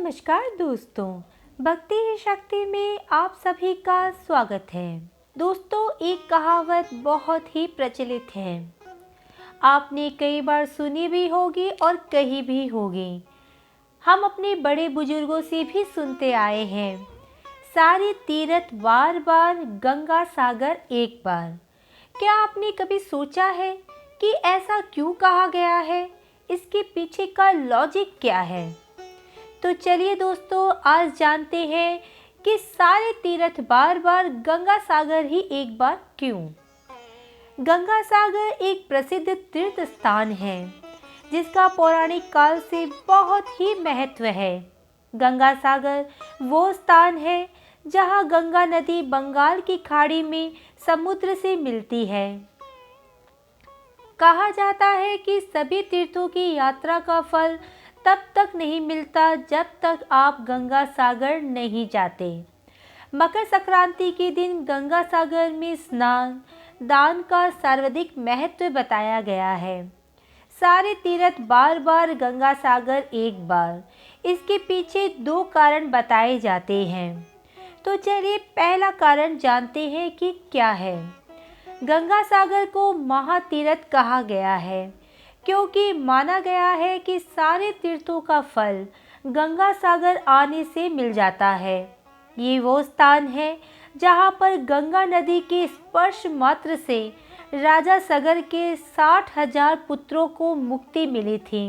नमस्कार दोस्तों, भक्ति ही शक्ति में आप सभी का स्वागत है। दोस्तों, एक कहावत बहुत ही प्रचलित है। आपने कई बार सुनी भी होगी और कही भी होगी। हम अपने बड़े बुजुर्गों से भी सुनते आए हैं, सारे तीर्थ बार बार, गंगा सागर एक बार। क्या आपने कभी सोचा है कि ऐसा क्यों कहा गया है? इसके पीछे का लॉजिक क्या है? तो चलिए दोस्तों, आज जानते हैं कि सारे तीर्थ बार बार, गंगा सागर ही एक बार क्यों। गंगा सागर एक प्रसिद्ध तीर्थ स्थान है जिसका पौराणिक काल से बहुत ही महत्व है। गंगा सागर वो स्थान है जहां गंगा नदी बंगाल की खाड़ी में समुद्र से मिलती है। कहा जाता है कि सभी तीर्थों की यात्रा का फल तब तक नहीं मिलता जब तक आप गंगा सागर नहीं जाते। मकर संक्रांति के दिन गंगा सागर में स्नान दान का सर्वाधिक महत्व बताया गया है। सारे तीर्थ बार बार, गंगा सागर एक बार। इसके पीछे दो कारण बताए जाते हैं। तो चलिए पहला कारण जानते हैं कि क्या है। गंगा सागर को महातीर्थ कहा गया है क्योंकि माना गया है कि सारे तीर्थों का फल गंगा सागर आने से मिल जाता है। ये वो स्थान है जहाँ पर गंगा नदी के स्पर्श मात्र से राजा सगर के 60,000 पुत्रों को मुक्ति मिली थी।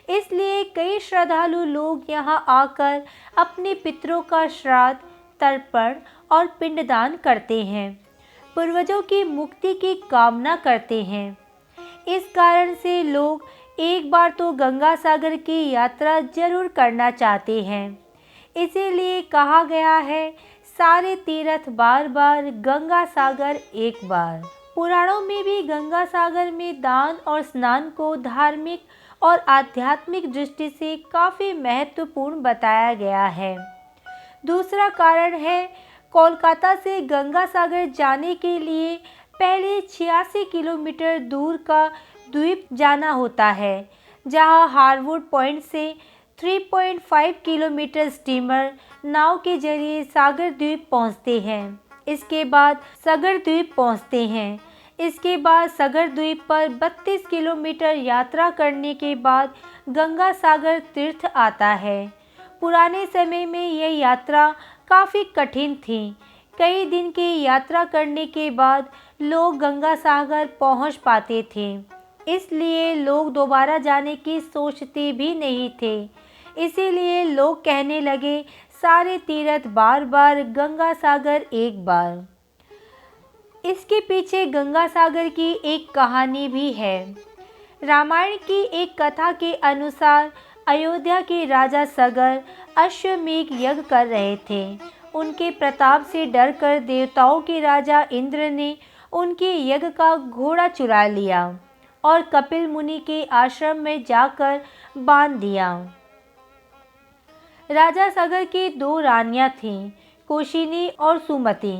इसलिए कई श्रद्धालु लोग यहाँ आकर अपने पितरों का श्राद्ध, तर्पण और पिंडदान करते हैं, पूर्वजों की मुक्ति की कामना करते हैं। इस कारण से लोग एक बार तो गंगा सागर की यात्रा जरूर करना चाहते हैं। इसीलिए कहा गया है, सारे तीर्थ बार बार, गंगा सागर एक बार। पुराणों में भी गंगा सागर में दान और स्नान को धार्मिक और आध्यात्मिक दृष्टि से काफ़ी महत्वपूर्ण बताया गया है। दूसरा कारण है, कोलकाता से गंगा सागर जाने के लिए पहले 86 किलोमीटर दूर का द्वीप जाना होता है, जहां हार्वर्ड पॉइंट से 3.5 किलोमीटर स्टीमर नाव के जरिए सागर द्वीप पहुंचते हैं। इसके बाद सागर द्वीप पहुंचते हैं। इसके बाद सागर द्वीप पर 32 किलोमीटर यात्रा करने के बाद गंगा सागर तीर्थ आता है। पुराने समय में यह यात्रा काफ़ी कठिन थी। कई दिन की यात्रा करने के बाद लोग गंगा सागर पहुंच पाते थे। इसलिए लोग दोबारा जाने की सोचते भी नहीं थे। इसीलिए लोग कहने लगे, सारे तीर्थ बार बार, गंगा सागर एक बार। इसके पीछे गंगा सागर की एक कहानी भी है। रामायण की एक कथा के अनुसार अयोध्या के राजा सगर अश्वमेध यज्ञ कर रहे थे। उनके प्रताप से डरकर देवताओं के राजा इंद्र ने उनके यज्ञ का घोड़ा चुरा लिया और कपिल मुनि के आश्रम में जाकर बांध दिया। राजा सगर की दो रानियां थीं, कौशिनी और सुमति।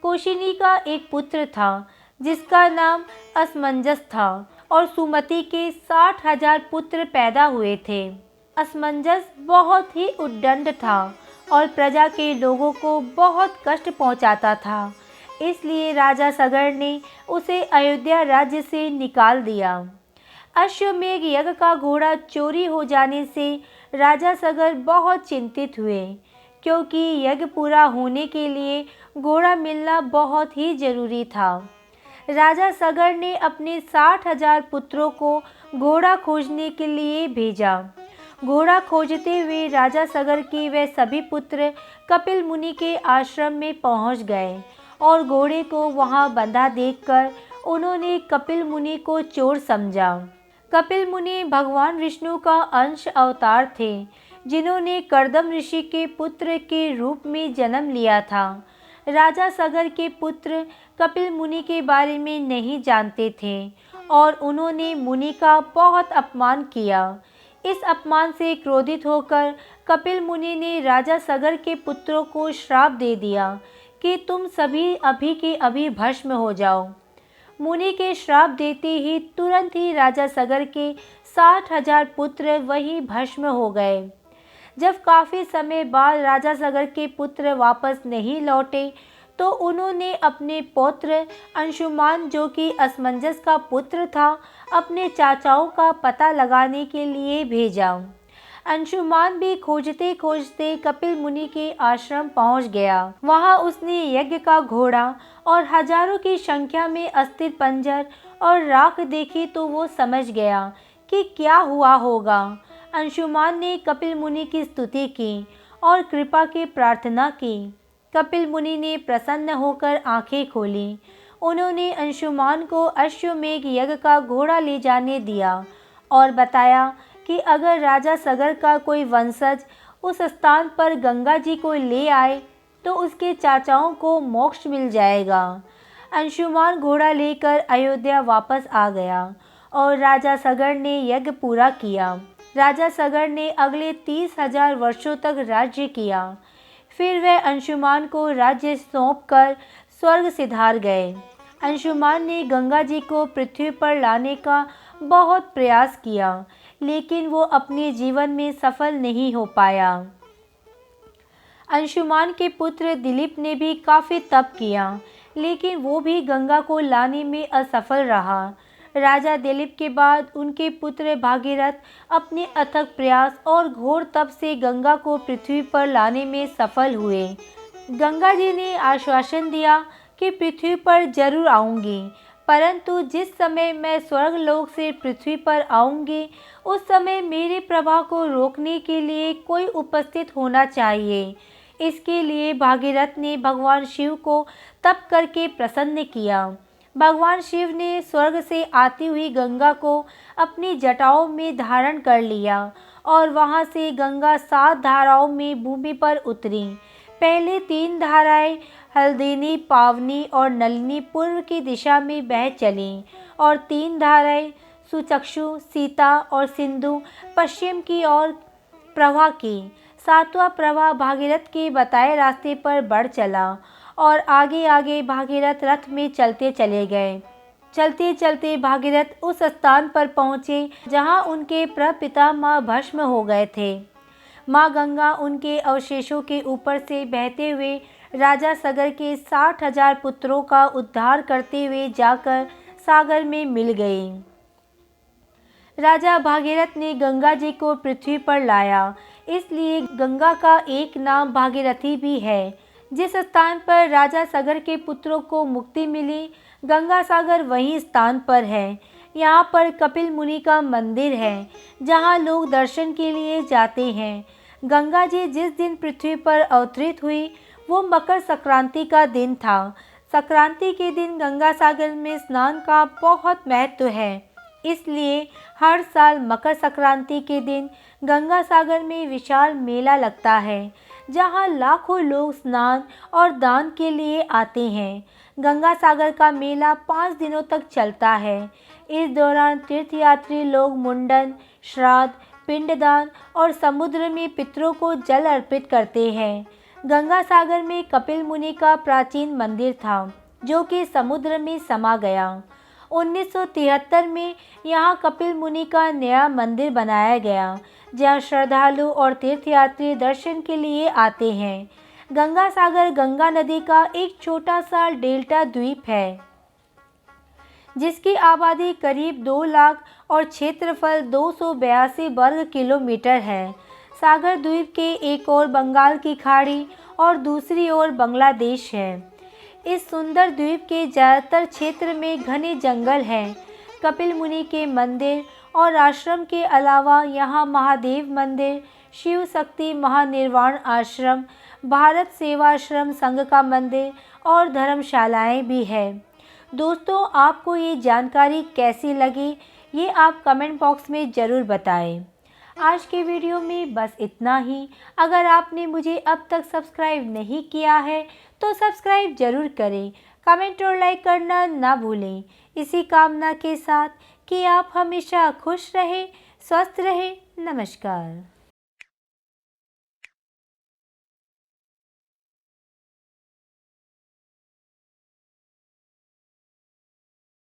कौशिनी का एक पुत्र था जिसका नाम असमंजस था और सुमति के 60,000 पुत्र पैदा हुए थे। असमंजस बहुत ही उद्दंड था और प्रजा के लोगों को बहुत कष्ट पहुंचाता था। इसलिए राजा सगर ने उसे अयोध्या राज्य से निकाल दिया। अश्वमेध यज्ञ का घोड़ा चोरी हो जाने से राजा सगर बहुत चिंतित हुए, क्योंकि यज्ञ पूरा होने के लिए घोड़ा मिलना बहुत ही जरूरी था। राजा सगर ने अपने 60,000 पुत्रों को घोड़ा खोजने के लिए भेजा। घोड़ा खोजते हुए राजा सगर के वे सभी पुत्र कपिल मुनि के आश्रम में पहुंच गए और घोड़े को वहां बंधा देखकर उन्होंने कपिल मुनि को चोर समझा। कपिल मुनि भगवान विष्णु का अंश अवतार थे, जिन्होंने कर्दम ऋषि के पुत्र के रूप में जन्म लिया था। राजा सगर के पुत्र कपिल मुनि के बारे में नहीं जानते थे और उन्होंने मुनि का बहुत अपमान किया। इस अपमान से क्रोधित होकर कपिल मुनि ने राजा सगर के पुत्रों को श्राप दे दिया कि तुम सभी अभी के अभी भस्म हो जाओ। मुनि के श्राप देते ही तुरंत ही राजा सगर के 60,000 पुत्र वहीं भस्म हो गए। जब काफ़ी समय बाद राजा सगर के पुत्र वापस नहीं लौटे तो उन्होंने अपने पौत्र अंशुमान, जो कि असमंजस का पुत्र था, अपने चाचाओं का पता लगाने के लिए भेजा। अंशुमान भी खोजते खोजते कपिल मुनि के आश्रम पहुंच गया। वहां उसने यज्ञ का घोड़ा और हजारों की संख्या में अस्थिर पंजर और राख देखी तो वो समझ गया कि क्या हुआ होगा। अंशुमान ने कपिल मुनि की स्तुति की और कृपा की प्रार्थना की। कपिल मुनि ने प्रसन्न होकर आंखें खोली। उन्होंने अंशुमान को अश्वमेघ यज्ञ का घोड़ा ले जाने दिया और बताया कि अगर राजा सगर का कोई वंशज उस स्थान पर गंगा जी को ले आए तो उसके चाचाओं को मोक्ष मिल जाएगा। अंशुमान घोड़ा लेकर अयोध्या वापस आ गया और राजा सगर ने यज्ञ पूरा किया। राजा सगर ने अगले 30,000 वर्षों तक राज्य किया। फिर वह अंशुमान को राज्य सौंपकर स्वर्ग सिधार गए। अंशुमान ने गंगा जी को पृथ्वी पर लाने का बहुत प्रयास किया, लेकिन वो अपने जीवन में सफल नहीं हो पाया। अंशुमान के पुत्र दिलीप ने भी काफ़ी तप किया, लेकिन वो भी गंगा को लाने में असफल रहा। राजा दिलीप के बाद उनके पुत्र भागीरथ अपने अथक प्रयास और घोर तप से गंगा को पृथ्वी पर लाने में सफल हुए। गंगा जी ने आश्वासन दिया कि पृथ्वी पर जरूर आऊंगी, परंतु जिस समय मैं स्वर्गलोक से पृथ्वी पर आऊंगी उस समय मेरे प्रवाह को रोकने के लिए कोई उपस्थित होना चाहिए। इसके लिए भागीरथ ने भगवान शिव को तप करके प्रसन्न किया। भगवान शिव ने स्वर्ग से आती हुई गंगा को अपनी जटाओं में धारण कर लिया और वहां से गंगा 7 धाराओं में भूमि पर उतरी। पहले 3 धाराएं हल्दीनी, पावनी और नलिनी पूर्व की दिशा में बह चलीं और 3 धाराएं सुचक्षु, सीता और सिंधु पश्चिम की ओर प्रवाह की। 7वां प्रवाह भागीरथ के बताए रास्ते पर बढ़ चला और आगे आगे भागीरथ रथ में चलते चले गए। चलते चलते भागीरथ उस स्थान पर पहुँचे जहाँ उनके प्रपिता माँ भस्म हो गए थे। माँ गंगा उनके अवशेषों के ऊपर से बहते हुए राजा सगर के 60,000 पुत्रों का उद्धार करते हुए जाकर सागर में मिल गई। राजा भागीरथ ने गंगा जी को पृथ्वी पर लाया, इसलिए गंगा का एक नाम भागीरथी भी है। जिस स्थान पर राजा सगर के पुत्रों को मुक्ति मिली, गंगा सागर वही स्थान पर है। यहाँ पर कपिल मुनि का मंदिर है, जहाँ लोग दर्शन के लिए जाते हैं। गंगा जी जिस दिन पृथ्वी पर अवतरित हुई वो मकर संक्रांति का दिन था। संक्रांति के दिन गंगा सागर में स्नान का बहुत महत्व है, इसलिए हर साल मकर संक्रांति के दिन गंगा सागर में विशाल मेला लगता है, जहां लाखों लोग स्नान और दान के लिए आते हैं। गंगा सागर का मेला 5 दिनों तक चलता है। इस दौरान तीर्थयात्री लोग मुंडन, श्राद्ध, पिंडदान और समुद्र में पितरों को जल अर्पित करते हैं। गंगा सागर में कपिल मुनि का प्राचीन मंदिर था, जो कि समुद्र में समा गया। 1973 में यहाँ कपिल मुनि का नया मंदिर बनाया गया, जहाँ श्रद्धालु और तीर्थयात्री दर्शन के लिए आते हैं। गंगा सागर गंगा नदी का एक छोटा सा डेल्टा द्वीप है, जिसकी आबादी करीब 2 लाख और क्षेत्रफल 282 वर्ग किलोमीटर है। सागर द्वीप के एक ओर बंगाल की खाड़ी और दूसरी ओर बांग्लादेश है। इस सुंदर द्वीप के ज़्यादातर क्षेत्र में घने जंगल हैं। कपिल मुनि के मंदिर और आश्रम के अलावा यहाँ महादेव मंदिर, शिव शक्ति महानिर्वाण आश्रम, भारत सेवाश्रम संघ का मंदिर और धर्मशालाएं भी हैं। दोस्तों, आपको ये जानकारी कैसी लगी, ये आप कमेंट बॉक्स में ज़रूर बताएं। आज के वीडियो में बस इतना ही। अगर आपने मुझे अब तक सब्सक्राइब नहीं किया है तो सब्सक्राइब ज़रूर करें, कमेंट और लाइक करना ना भूलें। इसी कामना के साथ कि आप हमेशा खुश रहें, स्वस्थ रहें। नमस्कार।